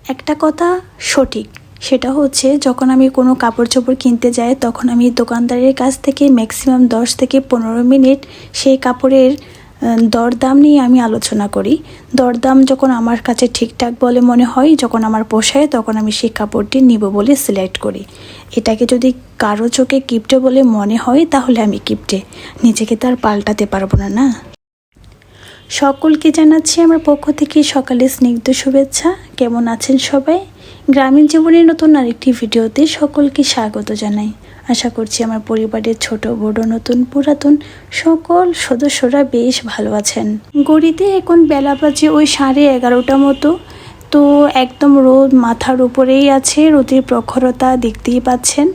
একটা কথা সঠিক, সেটা হচ্ছে যখন আমি কোনো কাপড় চোপড় কিনতে যাই তখন আমি দোকানদারের কাছ থেকে ম্যাক্সিমাম 10 থেকে 15 মিনিট সেই কাপড়ের দরদাম নিয়ে আমি আলোচনা করি। দরদাম যখন আমার কাছে ঠিকঠাক বলে মনে হয়, যখন আমার পোষায়, তখন আমি সেই কাপড়টি নিব বলে সিলেক্ট করি। এটাকে যদি কারো চোখে কিপটে বলে মনে হয় তাহলে আমি কিপটে, নিজেকে তো আর পাল্টাতে পারবো না, না? সকলকে জানাচ্ছি আমার পক্ষ থেকে সকালে স্নিগ্ধ শুভেচ্ছা। কেমন আছেন সবাই? গ্রামীণ জীবনের নতুন আরেকটি ভিডিওতে সকলকে স্বাগত জানাই। আশা করছি আমার পরিবারের ছোট বড় নতুন পুরাতন সকল সদস্যরা বেশ ভালো আছেন। গড়িতে এখন বেলা বাজে ওই 11:30 মতো। তো একদম রোদ মাথার উপরেই আছে, রোদের প্রখরতা দেখতেই পাচ্ছেন।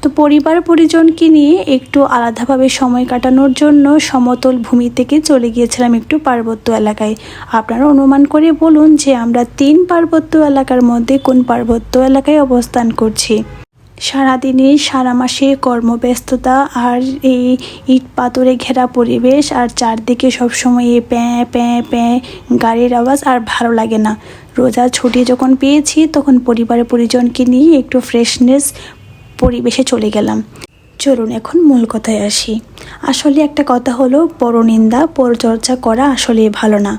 তো পরিবার পরিজনকে নিয়ে একটু আলাদাভাবে সময় কাটানোর জন্য সমতল ভূমি থেকে চলে গিয়েছিলাম একটু পার্বত্য এলাকায়। আপনারা অনুমান করে বলুন যে আমরা 3 পার্বত্য এলাকার মধ্যে কোন পার্বত্য এলাকায় অবস্থান করছি। সারাদিনে সারা মাসে কর্মব্যস্ততা আর এই ইট পাথরে ঘেরা পরিবেশ, আর চারদিকে সবসময় এই প্যাঁ প্যাঁ প্যাঁ গাড়ির আওয়াজ, আর ভালো লাগে না। রোজা ছুটি যখন পেয়েছি তখন পরিবারের পরিজনকে নিয়ে একটু ফ্রেশনেস পরিবেশে চলে গেলাম। চলুন এখন মূল কথায় আসি। আসলে একটা কথা হলো, পরনিন্দা পরচর্চা করা আসলে ভালো না।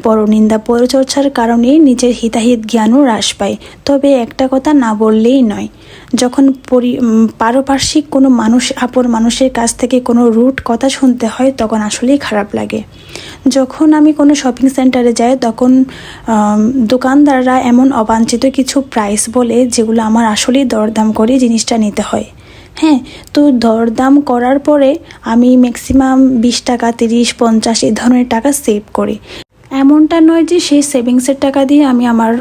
পরনিন্দা পরচর্চার কারণে নিজের হিতাহিত জ্ঞানও হ্রাস পায়। তবে একটা কথা না বললেই নয়, যখন পারপার্শ্বিক কোনো আপন মানুষের কাছ থেকে কোনো রুট কথা শুনতে হয় তখন আসলেই খারাপ লাগে। যখন আমি কোনো শপিং সেন্টারে যাই তখন দোকানদাররা এমন অবাঞ্ছিত কিছু প্রাইস বলে যেগুলো আমার আসলেই দরদাম করে জিনিসটা নিতে হয়। হ্যাঁ, তো দরদাম করার পরে আমি ম্যাক্সিমাম 20 টাকা 30, 50 এই ধরনের টাকা সেভ করি। এমনটা নয় যে সেই সেভিংসের টাকা দিয়ে আমি আমার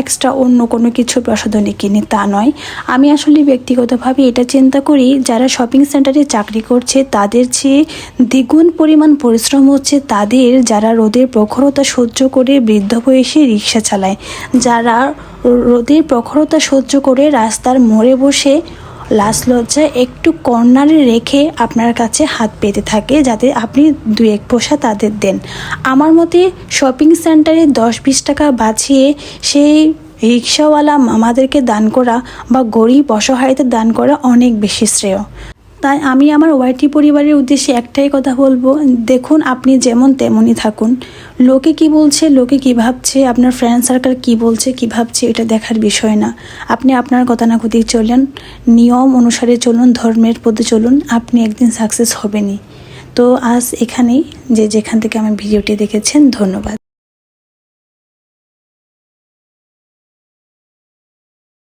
এক্সট্রা অন্য কোনো কিছু প্রসাধনী কিনি, তা নয়। আমি আসলে ব্যক্তিগতভাবে এটা চিন্তা করি, যারা শপিং সেন্টারে চাকরি করছে তাদের চেয়ে দ্বিগুণ পরিমাণ পরিশ্রম হচ্ছে তাদের, যারা রোদের প্রখরতা সহ্য করে বৃদ্ধ বয়সে রিক্সা চালায়, যারা রোদের প্রখরতা সহ্য করে রাস্তার মোড়ে বসে লাজ লজ্জা একটু কর্নারে রেখে আপনার কাছে হাত পেতে থাকে যাতে আপনি 2-1 পয়সা তাদের দেন। আমার মতে শপিং সেন্টারে 10-20 টাকা বাঁচিয়ে সেই রিক্সাওয়ালা মামাদেরকে দান করা বা গরিব অসহায়দের দান করা অনেক বেশি শ্রেয়। তাই আমি আমার ওয়াইটি পরিবারের উদ্দেশ্যে একটাই কথা বলবো, দেখুন আপনি যেমন তেমনই থাকুন। লোকে কি বলছে, লোকে কি ভাবছে, আপনার ফ্রেন্ড সার্কেল কি বলছে কি ভাবছে, এটা দেখার বিষয় না। আপনি আপনার গতানুগতিক চলুন, নিয়ম অনুসারে চলুন, ধর্মের পথে চলুন, আপনি একদিন সাকসেস হবেনই। তো আজ এখানেই, যেখান থেকে আমার ভিডিওটি দেখেছেন, ধন্যবাদ।